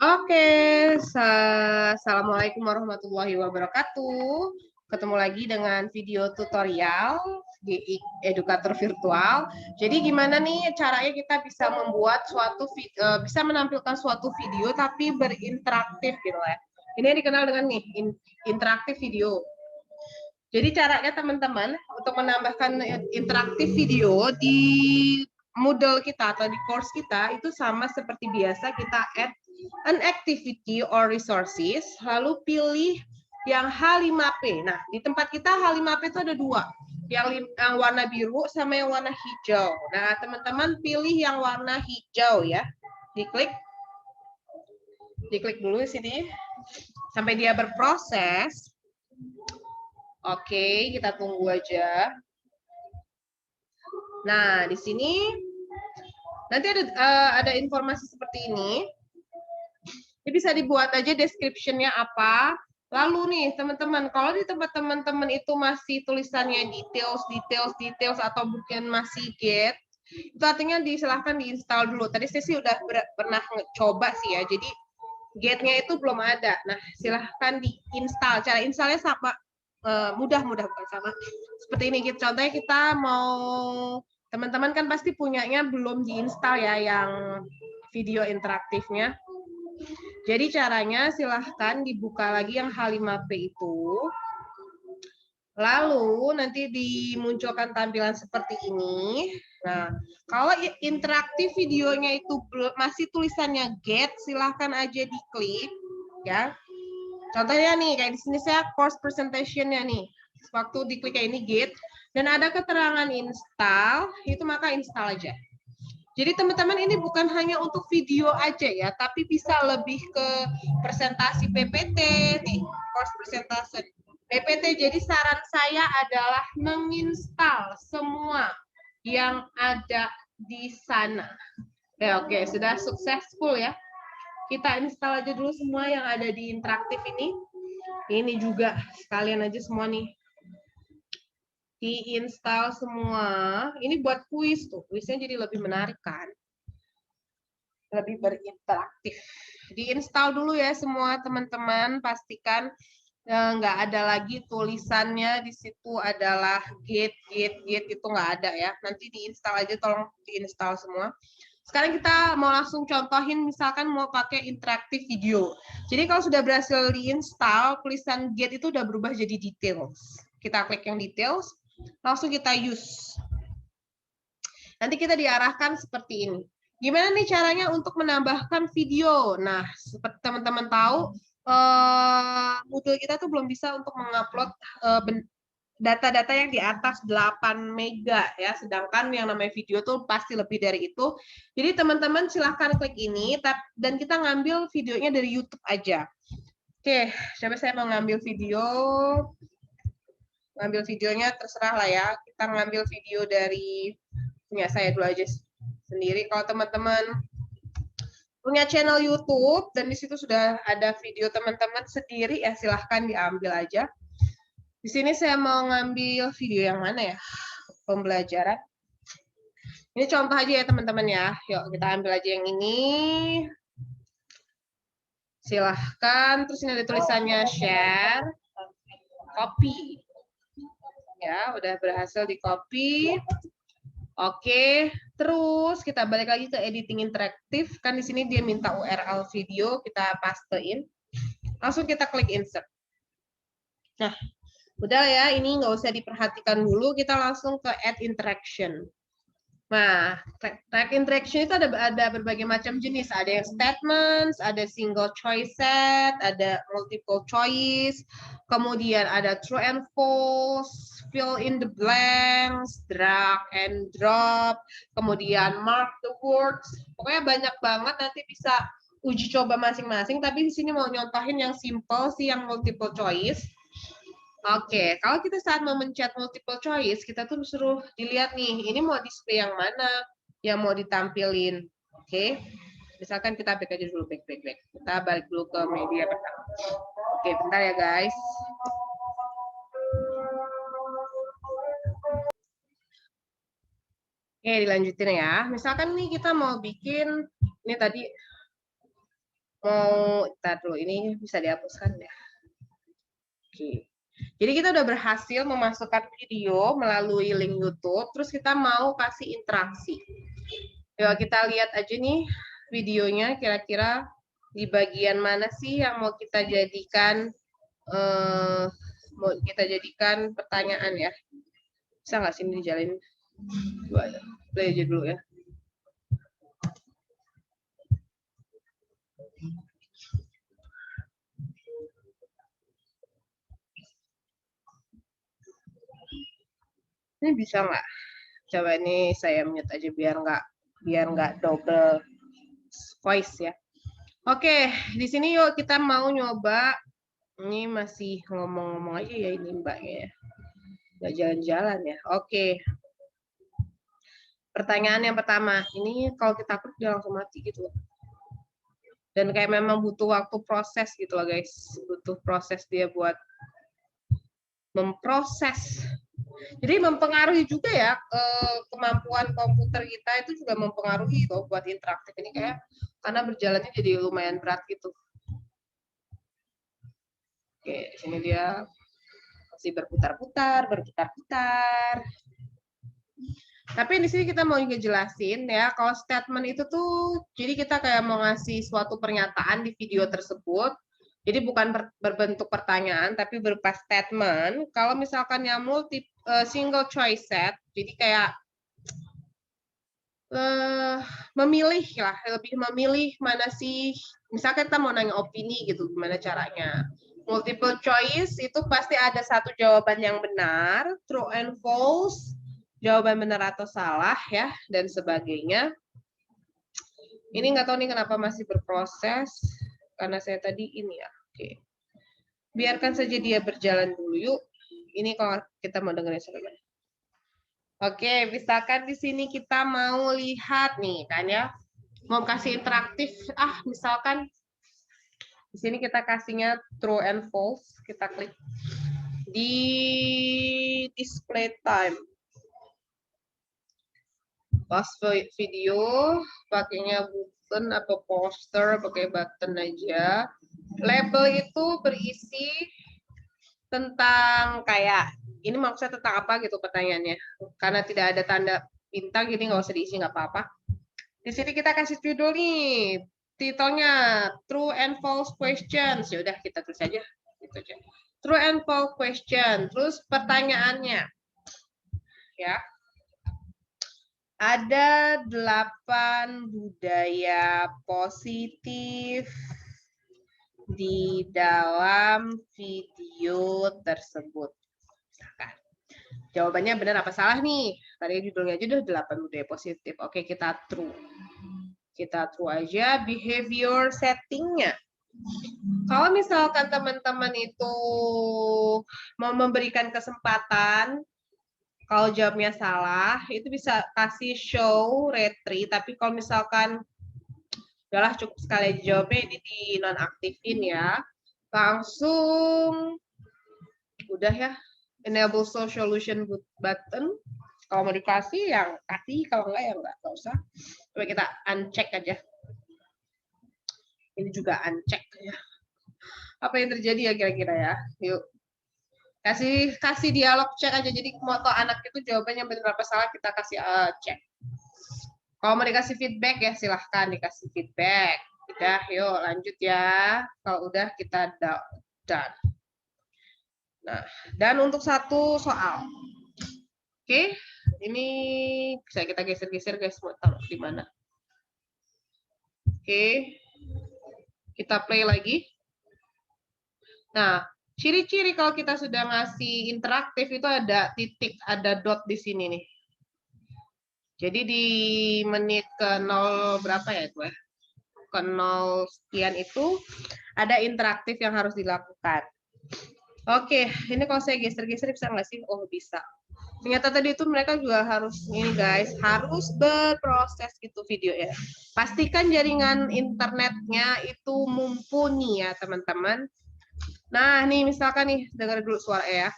Oke, Assalamualaikum warahmatullahi wabarakatuh. Ketemu lagi dengan video tutorial di edukator virtual. Jadi gimana nih caranya kita bisa membuat bisa menampilkan suatu video tapi berinteraktif gitu ya. Ini yang dikenal dengan nih interaktif video. Jadi caranya teman-teman untuk menambahkan interaktif video di Moodle kita atau di course kita itu sama seperti biasa, kita add an activity or resources, lalu pilih yang H5P. Nah, di tempat kita H5P itu ada dua, yang warna biru sama yang warna hijau. Nah, teman-teman pilih yang warna hijau ya. Diklik dulu di sini sampai dia berproses. Oke, kita tunggu aja. Nah, di sini nanti ada informasi seperti ini. Ini bisa dibuat aja description-nya apa. Lalu nih, teman-teman, kalau di tempat teman-teman itu masih tulisannya details, atau mungkin masih get, itu artinya silahkan diinstal dulu. Tadi saya sih udah pernah coba sih ya, jadi get-nya itu belum ada. Nah, silahkan diinstal. Cara installnya sama, mudah-mudah bukan sama. Seperti ini, contohnya kita mau, teman-teman kan pasti punyanya belum diinstal ya, yang video interaktifnya. Jadi caranya silahkan dibuka lagi yang H5P itu. Lalu nanti dimunculkan tampilan seperti ini. Nah, kalau interaktif videonya itu masih tulisannya get, silahkan aja diklik ya. Contohnya nih, kayak di sini saya course presentation-nya nih. Waktu diklik kayak ini get, dan ada keterangan install, itu maka install aja. Jadi teman-teman ini bukan hanya untuk video aja ya, tapi bisa lebih ke presentasi PPT, nih, course presentation PPT. Jadi saran saya adalah menginstal semua yang ada di sana. Oke, sudah successful ya. Kita install aja dulu semua yang ada di interaktif ini. Ini juga sekalian aja semua nih. Diinstal semua. Ini buat kuis tuh. Kuisnya jadi lebih menarik kan. Lebih berinteraktif. Diinstal dulu ya semua teman-teman. Pastikan nggak ada lagi tulisannya di situ adalah get itu nggak ada ya. Nanti diinstal aja, tolong diinstal semua. Sekarang kita mau langsung contohin, misalkan mau pakai interaktif video. Jadi kalau sudah berhasil diinstal, tulisan get itu udah berubah jadi details. Kita klik yang details, langsung kita use. Nanti kita diarahkan seperti ini. Gimana nih caranya untuk menambahkan video? Nah, seperti teman-teman tahu, Moodle kita tuh belum bisa untuk mengupload data-data yang di atas 8 mega ya, sedangkan yang namanya video tuh pasti lebih dari itu. Jadi teman-teman silahkan klik ini dan kita ngambil videonya dari YouTube aja. Oke, coba saya mau ngambil video. Ngambil videonya terserah lah ya. Kita ngambil video dari punya saya dulu aja sendiri. Kalau teman-teman punya channel YouTube dan di situ sudah ada video teman-teman sendiri ya, silahkan diambil aja. Di sini saya mau ngambil video yang mana ya? Pembelajaran. Ini contoh aja ya teman-teman ya. Yuk kita ambil aja yang ini. Silahkan. Terus ini ada tulisannya share. Copy. Ya, udah berhasil di copy. Oke, terus kita balik lagi ke editing interaktif. Kan di sini dia minta URL video, kita pastein. Langsung kita klik insert. Nah, udah ya, ini nggak usah diperhatikan dulu, kita langsung ke add interaction. Nah, tag interaction itu ada berbagai macam jenis. Ada yang statements, ada single choice set, ada multiple choice, kemudian ada true and false, fill in the blanks, drag and drop, kemudian mark the words. Pokoknya banyak banget, nanti bisa uji coba masing-masing, tapi di sini mau nyontohin yang simple sih, yang multiple choice. Oke, kalau kita saat memencet multiple choice, kita tuh suruh dilihat nih, ini mau display yang mana yang mau ditampilin. Oke, misalkan kita back aja dulu, back. Kita balik dulu ke media pertama. Oke, bentar ya guys. Oke, dilanjutin ya. Misalkan nih kita mau bikin, ini tadi mau tar dulu, ini bisa dihapuskan ya. Oke. Jadi kita udah berhasil memasukkan video melalui link YouTube, terus kita mau kasih interaksi. Yuk kita lihat aja nih videonya, kira-kira di bagian mana sih yang mau kita jadikan pertanyaan ya. Bisa nggak sih ini dijalin? Play aja dulu ya. Ini bisa nggak? Coba ini saya mute aja biar nggak double voice ya. Oke, di sini yuk kita mau nyoba. Ini masih ngomong-ngomong aja ya ini mbaknya ya. Nggak jalan-jalan ya. Oke. Pertanyaan yang pertama, ini kalau kita klik dia langsung mati gitu loh. Dan kayak memang butuh waktu proses gitu loh guys. Butuh proses dia buat memproses. Jadi mempengaruhi juga ya kemampuan komputer kita itu juga mempengaruhi loh buat interaktif ini kayak karena berjalannya jadi lumayan berat gitu. Oke, sini dia masih berputar-putar. Tapi di sini kita mau juga jelasin ya, kalau statement itu tuh, jadi kita kayak mau ngasih suatu pernyataan di video tersebut. Jadi bukan berbentuk pertanyaan, tapi berupa statement. Kalau misalkan yang single choice set, jadi kayak memilih lah, lebih memilih mana sih, misalkan kita mau nanya opini gitu, gimana caranya. Multiple choice itu pasti ada satu jawaban yang benar, true and false, jawaban benar atau salah ya, dan sebagainya. Ini nggak tahu nih kenapa masih berproses, karena saya tadi ini ya. Oke. Biarkan saja dia berjalan dulu yuk. Ini kalau kita mau dengerin sebenarnya. Oke, misalkan di sini kita mau lihat nih kan ya, mau kasih interaktif, misalkan di sini kita kasihnya true and false, kita klik di display time. Pas video, pakainya button atau poster, pakai button aja. Label itu berisi tentang kayak, ini maksudnya tentang apa gitu pertanyaannya. Karena tidak ada tanda bintang, jadi nggak usah diisi, nggak apa-apa. Di sini kita kasih judul nih, titelnya True and False Questions. Ya udah kita tulis aja, gitu aja. True and False Question. Terus pertanyaannya, ya. Ada 8 budaya positif di dalam video tersebut. Misalkan. Jawabannya benar apa salah nih? Tadi judulnya aja udah 8 budaya positif. Oke, kita true. Kita true aja behavior settingnya. Kalau misalkan teman-teman itu mau memberikan kesempatan, kalau jawabnya salah, itu bisa kasih show retry. Tapi kalau misalkan udahlah cukup sekali jawabnya, ini di nonaktifin ya. Langsung udah ya, enable show solution button. Kalau mau dikasih yang kasih, kalau enggak ya enggak usah. Coba kita uncheck aja. Ini juga uncheck ya. Apa yang terjadi ya kira-kira ya? Yuk. Kasih dialog cek aja. Jadi mau tau anak itu jawabannya benar apa salah, kita kasih cek. Kalau mau dikasih feedback ya silahkan dikasih feedback. Udah, yuk lanjut ya. Kalau udah kita done. Nah, dan untuk satu soal. Oke, ini bisa kita geser-geser guys, mau taruh di mana. Oke, kita play lagi. Nah, ciri-ciri kalau kita sudah ngasih interaktif itu ada titik, ada dot di sini nih. Jadi di menit ke 0 berapa ya itu ya? Ke 0 sekian itu ada interaktif yang harus dilakukan. Oke, ini kalau saya geser-geser bisa nggak sih? Oh, bisa. Ternyata tadi itu mereka juga harus, ini guys, harus berproses gitu video ya. Pastikan jaringan internetnya itu mumpuni ya, teman-teman. Nah, nih misalkan nih, dengar dulu suara ya.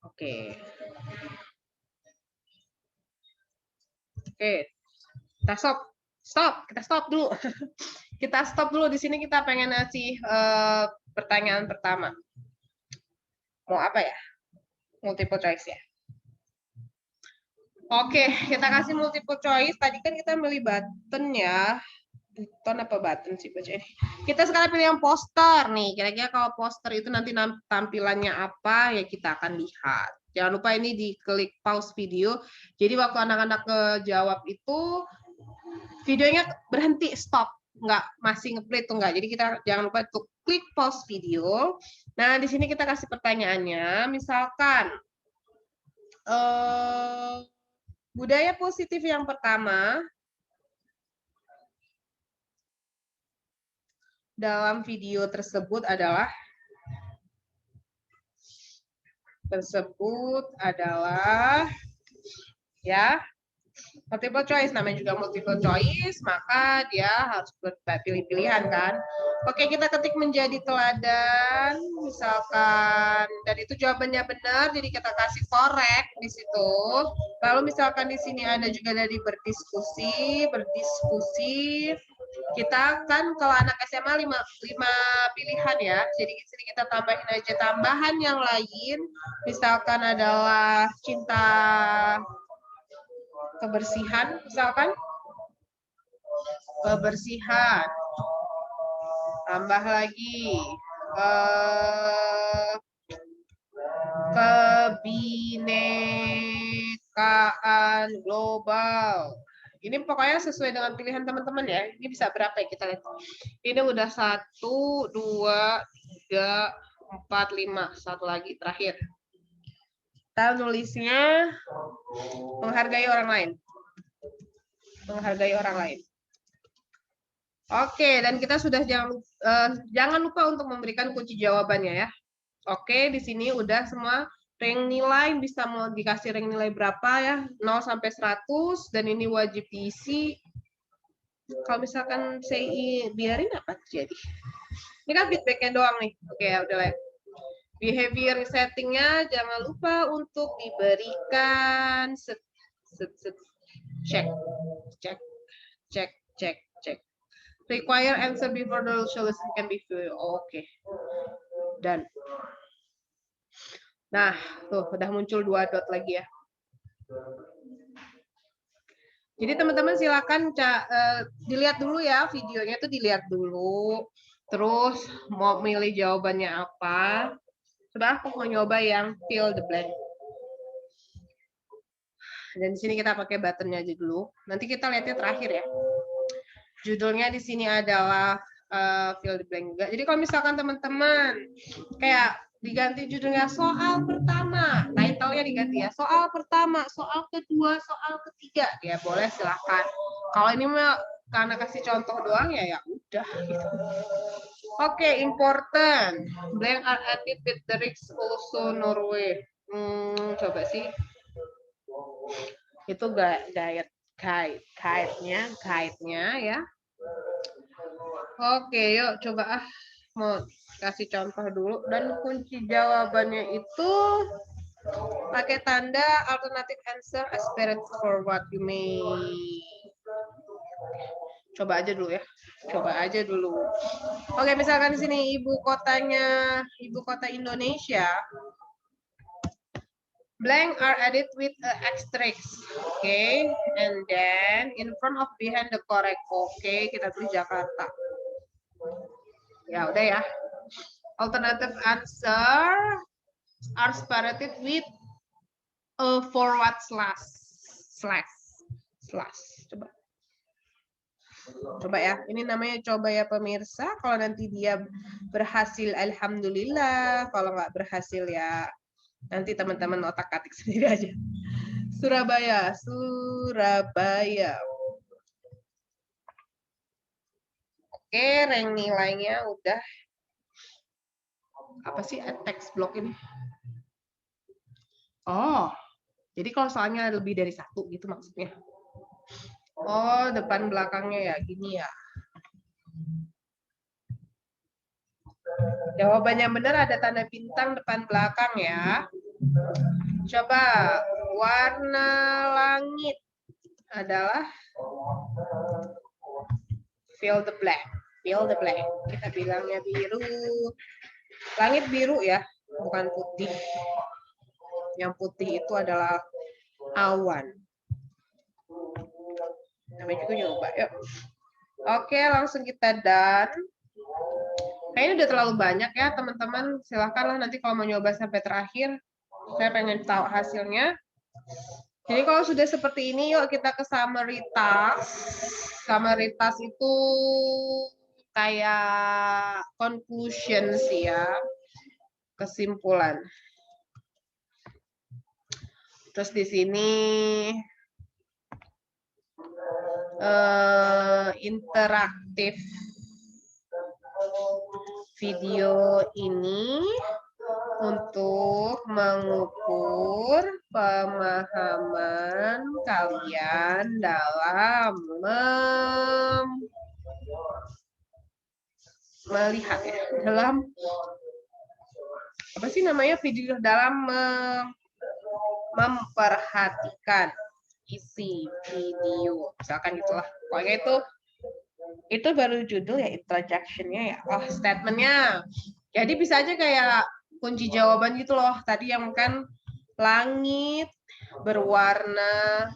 Oke. Oke. Kita stop. Kita stop dulu. Kita stop dulu di sini, kita pengen ngasih pertanyaan pertama. Mau apa ya? Multiple choice ya. Oke, kita kasih multiple choice. Tadi kan kita milih button ya. Button apa button sih baca ini? Kita sekarang pilih yang poster nih. Kira-kira kalau poster itu nanti tampilannya apa ya kita akan lihat. Jangan lupa ini diklik pause video. Jadi waktu anak-anak jawab itu videonya berhenti, stop. Enggak, masih nge-play tuh enggak. Jadi kita jangan lupa untuk klik pause video. Nah, di sini kita kasih pertanyaannya. Misalkan budaya positif yang pertama dalam video tersebut adalah ya multiple choice, namanya juga multiple choice, maka dia harus pilih-pilihan kan. Oke, kita ketik menjadi teladan, misalkan, dan itu jawabannya benar, jadi kita kasih korek di situ. Lalu misalkan di sini ada juga dari berdiskusi, kita kan kalau anak SMA 5 pilihan ya, jadi di sini kita tambahin aja tambahan yang lain, misalkan adalah cinta kebersihan, misalkan kebersihan, tambah lagi kebinekaan global. Ini pokoknya sesuai dengan pilihan teman-teman ya. Ini bisa berapa ya kita lihat. Ini udah 1, 2, 3, 4, 5. Satu lagi terakhir. Kita nulisnya menghargai orang lain. Menghargai orang lain. Oke, dan kita sudah jangan lupa untuk memberikan kunci jawabannya ya. Oke, di sini udah semua. Rank nilai bisa mau dikasih rank nilai berapa ya? 0 sampai 100 dan ini wajib diisi. Kalau misalkan saya biarin apa jadi? Ini kan feedbacknya doang nih. Oke, udah lah. Behavior settingnya jangan lupa untuk diberikan cek. Require answer before the solution can be viewed. Oke. Dan nah, tuh udah muncul 2 dot lagi ya. Jadi teman-teman silakan dilihat dulu ya videonya, tuh dilihat dulu. Terus mau milih jawabannya apa? Sudah, aku mau nyoba yang fill the blank. Dan di sini kita pakai buttonnya aja dulu. Nanti kita lihatnya terakhir ya. Judulnya di sini adalah fill the blank juga. Jadi kalau misalkan teman-teman kayak diganti judulnya soal pertama, title-nya diganti ya, soal pertama, soal kedua, soal ketiga, ya boleh silahkan. Kalau ini mah karena kasih contoh doang ya udah gitu. Oke, important. Blank are added with the Riks also Norway. Coba sih. Itu guide-nya ya. Oke, yuk coba mau kasih contoh dulu, dan kunci jawabannya itu pakai tanda alternative answer aspirate for what you may. Coba aja dulu ya. Oke, misalkan di sini ibu kota Indonesia. Blank are added with asterisk. Okay, and then in front of behind the correct. Oke, kita tulis Jakarta. Ya udah ya. Alternative answer are separated with a forward slash. Coba ya. Ini namanya coba ya pemirsa. Kalau nanti dia berhasil, alhamdulillah. Kalau nggak berhasil ya nanti teman-teman otak-atik sendiri aja. Surabaya. Oke, rank nilainya udah. Apa sih text block ini? Oh, jadi kalau soalnya lebih dari 1 gitu maksudnya. Oh, depan belakangnya ya, gini ya. Jawabannya benar ada tanda bintang depan belakang ya. Coba warna langit. adalah fill the blank. Fill the blank. Kita bilangnya biru. Langit biru ya, bukan putih. Yang putih itu adalah awan. Namanya juga nyoba, yuk. Oke, langsung kita done. Kayaknya udah terlalu banyak ya, teman-teman. Silahkanlah nanti kalau mau nyoba sampai terakhir. Saya pengen tahu hasilnya. Jadi kalau sudah seperti ini, yuk kita ke summary task. Summary task itu kayak conclusion sih ya. Kesimpulan. Terus di sini interaktif video ini untuk mengukur pemahaman kalian dalam melihat ya, dalam apa sih namanya video dalam memperhatikan isi video, misalkan gitulah. Pokoknya itu baru judul ya, introduction-nya ya. Oh, statement-nya. Jadi bisa aja kayak kunci jawaban gitu loh. Tadi yang kan langit berwarna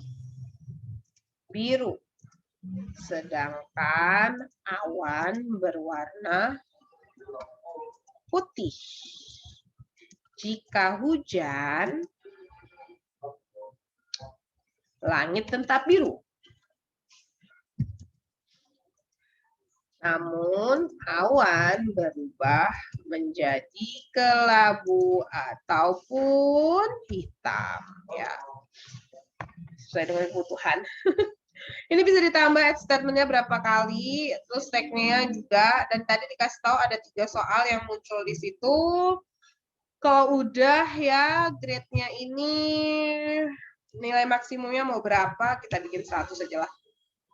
biru, sedangkan awan berwarna putih. Jika hujan, langit tetap biru. Namun awan berubah menjadi kelabu ataupun hitam ya. Sesuai dengan kebutuhan. Ini bisa ditambah statement-nya berapa kali, terus tag-nya juga, dan tadi dikasih tahu ada 3 soal yang muncul di situ. Kalau udah ya grade-nya ini nilai maksimumnya mau berapa, kita bikin 100 saja lah.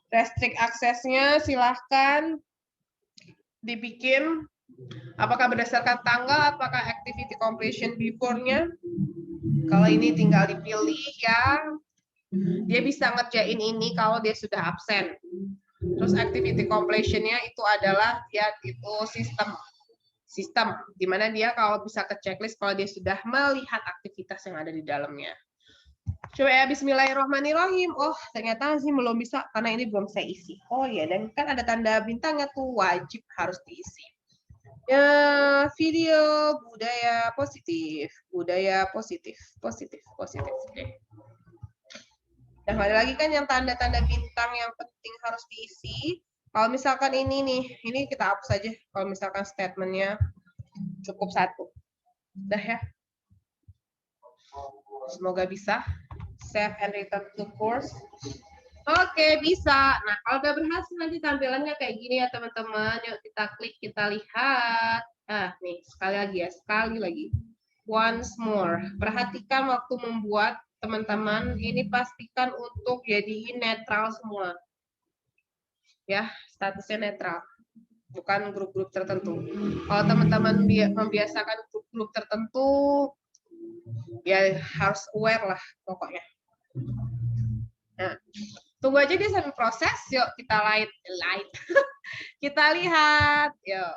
Restrict aksesnya silahkan dibikin apakah berdasarkan tanggal, apakah activity completion before-nya. Kalau ini tinggal dipilih ya. Dia bisa ngerjain ini kalau dia sudah absen. Terus activity completion-nya itu adalah ya itu sistem di mana dia kalau bisa ke checklist kalau dia sudah melihat aktivitas yang ada di dalamnya. Coba ya, bismillahirrahmanirrahim. Oh, ternyata sih belum bisa karena ini belum saya isi. Oh ya, dan kan ada tanda bintangnya tuh wajib harus diisi. Ya, video budaya positif. Oke. Dan ada lagi kan yang tanda-tanda bintang yang penting harus diisi. Kalau misalkan ini nih, ini kita hapus saja. Kalau misalkan statementnya cukup 1. Udah ya. Semoga bisa. Save and return to course. Oke, bisa. Nah, kalau udah berhasil nanti tampilannya kayak gini ya, teman-teman. Yuk kita klik, kita lihat. Nah, nih, sekali lagi. Once more. Perhatikan waktu membuat, teman-teman. Ini pastikan untuk jadi netral semua. Ya, statusnya netral. Bukan grup-grup tertentu. Kalau teman-teman membiasakan grup-grup tertentu, ya harus aware lah pokoknya. Nah, tunggu aja dia sampai proses. Yuk kita light. Kita lihat. Yuk.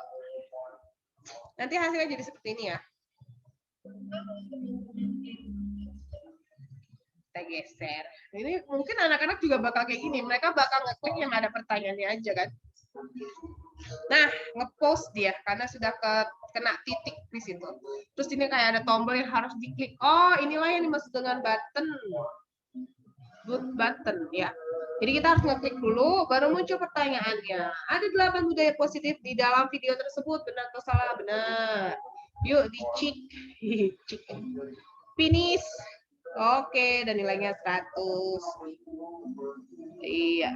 Nanti hasilnya jadi seperti ini ya. Kita geser. Ini mungkin anak-anak juga bakal kayak gini. Mereka bakal ngeklik yang ada pertanyaannya aja kan. Nah, ngepost dia karena sudah kena titik di situ. Terus ini kayak ada tombol yang harus diklik. Oh, inilah yang dimaksud dengan button. Good button, ya. Jadi kita harus ngeklik dulu, baru muncul pertanyaannya. Ada 8 budaya positif di dalam video tersebut, benar atau salah? Benar. Yuk dicek. Finish. Oke, dan nilainya 100. Iya.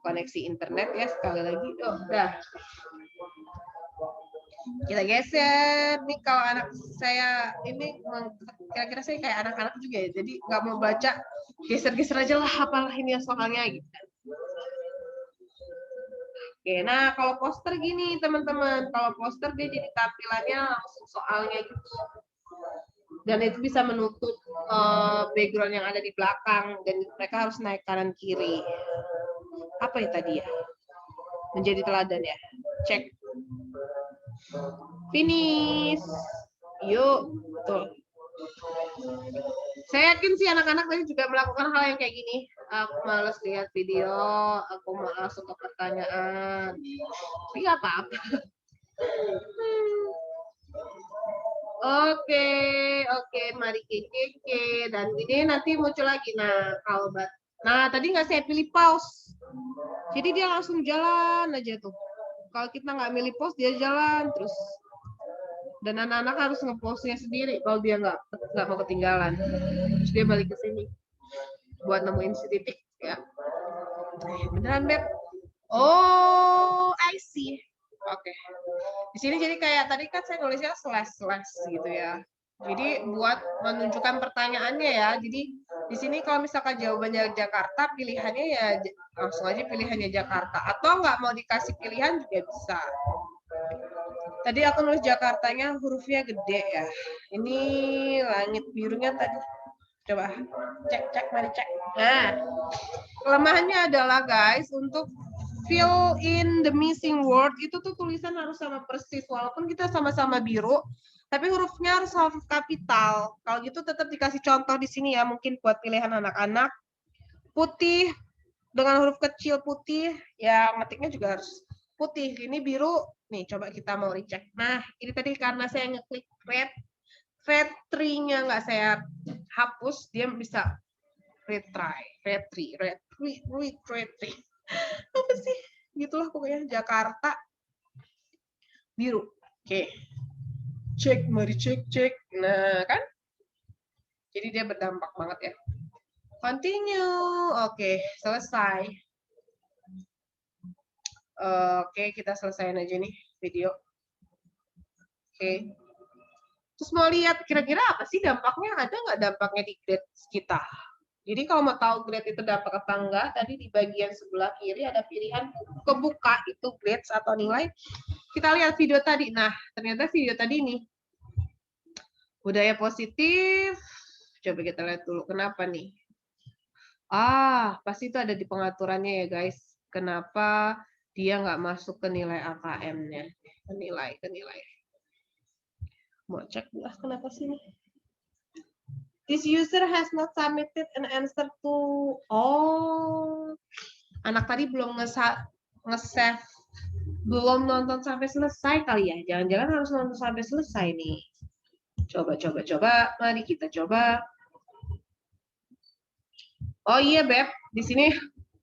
Koneksi internet ya sekali lagi. Oh, udah. Kita geser. Nih kalau anak saya ini kira-kira saya kayak anak-anak juga ya. Jadi nggak mau baca, geser-geser aja lah apalah ini soalnya gitu. Oke, nah kalau poster gini teman-teman. Kalau poster dia jadi tampilannya langsung soalnya gitu. Dan itu bisa menutup background yang ada di belakang, dan mereka harus naik kanan kiri. Apa ya tadi ya? Menjadi teladan ya. Cek. Finish. Yuk, betul. Saya yakin sih anak-anak tadi juga melakukan hal yang kayak gini. Aku males lihat video, aku malas masuk ke pertanyaan. Tapi nggak apa-apa. Oke, mari keke. Dan ini nanti muncul lagi. Nah, kalau tadi nggak saya pilih pause. Jadi dia langsung jalan aja tuh. Kalau kita nggak milih pause, dia jalan terus. Dan anak-anak harus nge-pause-nya sendiri kalau dia nggak mau ketinggalan. Terus dia balik ke sini buat nemuin si titik ya. Beneran, Beb? Oh, I see. Oke. Di sini jadi kayak tadi kan saya nulisnya slash gitu ya. Jadi buat menunjukkan pertanyaannya ya. Jadi di sini kalau misalkan jawabannya Jakarta, pilihannya ya langsung aja pilihannya Jakarta. Atau nggak mau dikasih pilihan juga bisa. Tadi aku nulis Jakartanya hurufnya gede ya. Ini langit birunya tadi. Coba cek, mari cek. Nah, kelemahannya adalah guys, untuk fill in the missing word itu tuh tulisan harus sama persis. Walaupun kita sama-sama biru, tapi hurufnya harus huruf kapital. Kalau gitu tetap dikasih contoh di sini ya, mungkin buat pilihan anak-anak. Putih dengan huruf kecil putih, ya ngetiknya juga harus putih. Ini biru. Nih, coba kita mau recheck. Nah, ini tadi karena saya ngeklik red 3-nya nggak saya hapus, dia bisa retry. Apa sih? Gitulah pokoknya. Jakarta biru. Oke. Cek, mari cek. Nah, kan? Jadi dia berdampak banget ya. Continue. Oke, selesai. Oke, kita selesaiin aja nih video. Oke. Terus mau lihat kira-kira apa sih dampaknya? Ada nggak dampaknya di grade kita? Jadi kalau mau tahu grade itu dapat apa enggak, tadi di bagian sebelah kiri ada pilihan kebuka itu grades atau nilai. Kita lihat video tadi. Nah, ternyata video tadi nih. Budaya positif. Coba kita lihat dulu kenapa nih. Pasti itu ada di pengaturannya ya guys. Kenapa dia nggak masuk ke nilai AKM-nya? Ke nilai. Mau cek dulu kenapa sih nih? This user has not submitted an answer to. Oh, anak tadi belum nge-save, belum nonton sampai selesai kali ya. Jangan-jangan harus nonton sampai selesai nih. Coba. Mari kita coba. Oh iya, Beb. Di sini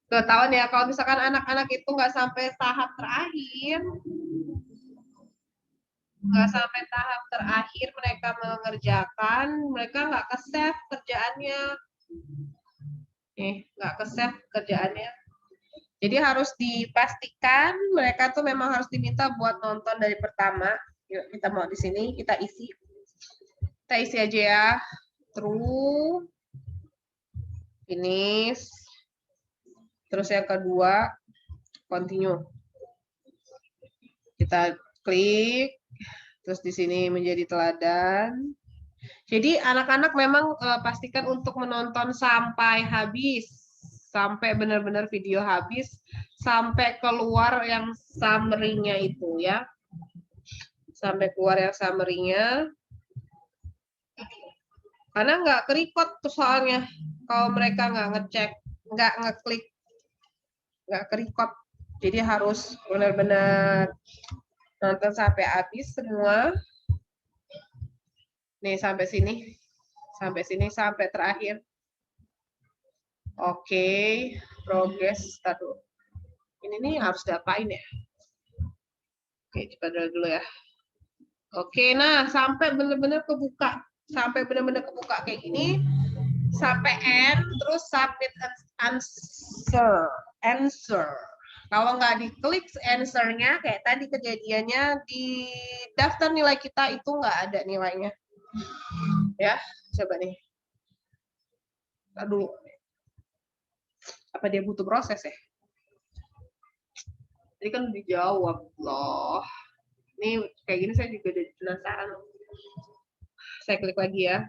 ketahuan ya, kalau misalkan anak-anak itu nggak sampai tahap terakhir, mereka mengerjakan, mereka nggak ke-save kerjaannya. Nggak ke-save kerjaannya. Jadi harus dipastikan mereka tuh memang harus diminta buat nonton dari pertama. Yuk, kita mau di sini, kita isi. Kita isi aja ya. True. Finish. Terus yang kedua, continue. Kita klik. Terus di sini menjadi teladan. Jadi anak-anak memang pastikan untuk menonton sampai habis. Sampai benar-benar video habis. Sampai keluar yang summary-nya itu ya. Sampai keluar yang summary-nya. Karena nggak ke-record tuh soalnya. Kalau mereka nggak ngecek, nggak ngeklik, nggak ke-record. Jadi harus benar-benar nonton sampai habis semua. Nih sampai sini. Sampai terakhir. Oke, progress. Taduh. Ini nih harus diapain ya? Oke, coba dulu ya. Oke, nah sampai benar-benar kebuka. Kayak gini. Sampai end, terus submit answer. Kalau nggak diklik answer-nya, kayak tadi kejadiannya, di daftar nilai kita itu nggak ada nilainya. Ya, coba nih. Aduh. Apa dia butuh proses ya? Jadi kan dijawab loh. Ini kayak gini saya juga udah penasaran. saya klik lagi ya.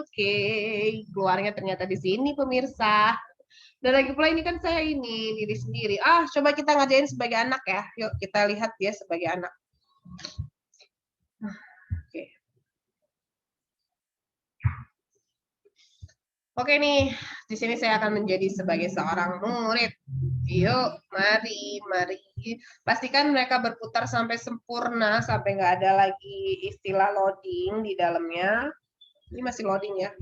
Oke, keluarnya ternyata di sini pemirsa. Dan lagi pula ini kan saya ini diri sendiri. Coba kita ngajain sebagai anak ya. Yuk kita lihat dia sebagai anak. Oke. Oke nih, di sini saya akan menjadi sebagai seorang murid. Yuk, mari. Pastikan mereka berputar sampai sempurna, sampai nggak ada lagi istilah loading di dalamnya. Ini masih loading ya.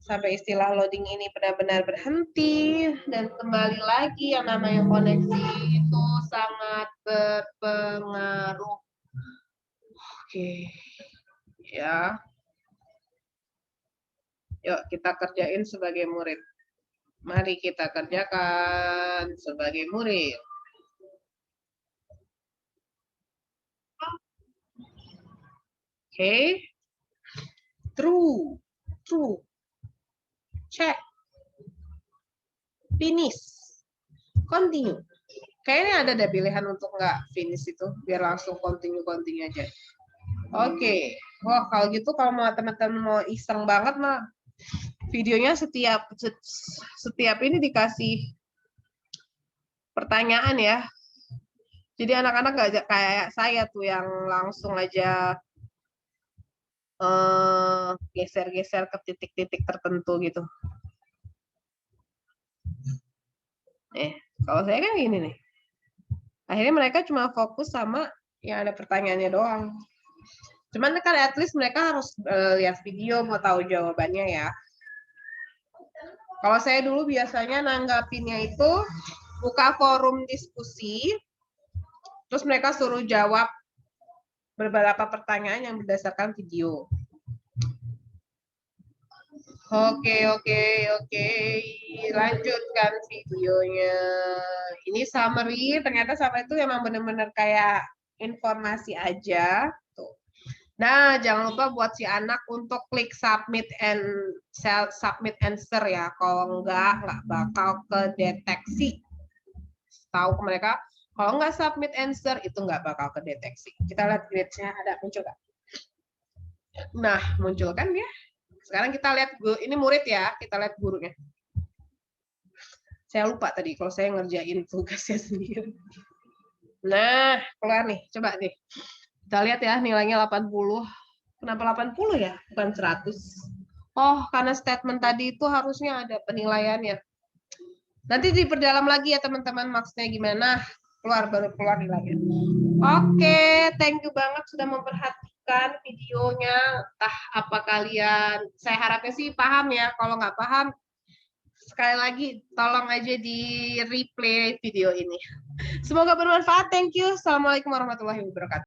Sampai istilah loading ini benar-benar berhenti dan kembali lagi. Yang namanya koneksi itu sangat berpengaruh. Oke, ya. Yuk kita kerjain sebagai murid. Mari kita kerjakan sebagai murid. Oke. True. Check. Finish. Continue. Kayaknya ada deh pilihan untuk nggak finish itu, biar langsung continue aja. Oke. Wah, kalau gitu kalau mau teman-teman mau iseng banget mah videonya setiap ini dikasih pertanyaan ya. Jadi anak-anak nggak kayak saya tuh yang langsung aja geser-geser ke titik-titik tertentu gitu. Kalau saya kan gini nih. Akhirnya mereka cuma fokus sama yang ada pertanyaannya doang. Cuman kan at least mereka harus lihat video mau tahu jawabannya ya. Kalau saya dulu biasanya nanggapinnya itu buka forum diskusi, terus mereka suruh jawab beberapa pertanyaan yang berdasarkan video. Oke. Lanjutkan videonya. Ini summary, ternyata summary itu emang benar-benar kayak informasi aja. Tuh. Nah, jangan lupa buat si anak untuk klik submit answer ya. Kalau nggak bakal kedeteksi. Tahu ke mereka, kalau nggak submit answer, itu nggak bakal kedeteksi. Kita lihat grade-nya ada muncul nggak? Nah, muncul kan ya? Sekarang kita lihat, ini murid ya, kita lihat gurunya. Saya lupa tadi kalau saya ngerjain tugasnya sendiri. Nah, keluar nih, coba nih. Kita lihat ya, nilainya 80. Kenapa 80 ya? Bukan 100. Oh, karena statement tadi itu harusnya ada penilaiannya. Nanti diperdalam lagi ya teman-teman, maksudnya gimana. Baru keluar nilainya. Oke, thank you banget sudah memperhatikan videonya. Entah apa kalian, saya harapnya sih paham ya. Kalau nggak paham, sekali lagi tolong aja di replay video ini. Semoga bermanfaat. Thank you. Assalamualaikum warahmatullahi wabarakatuh.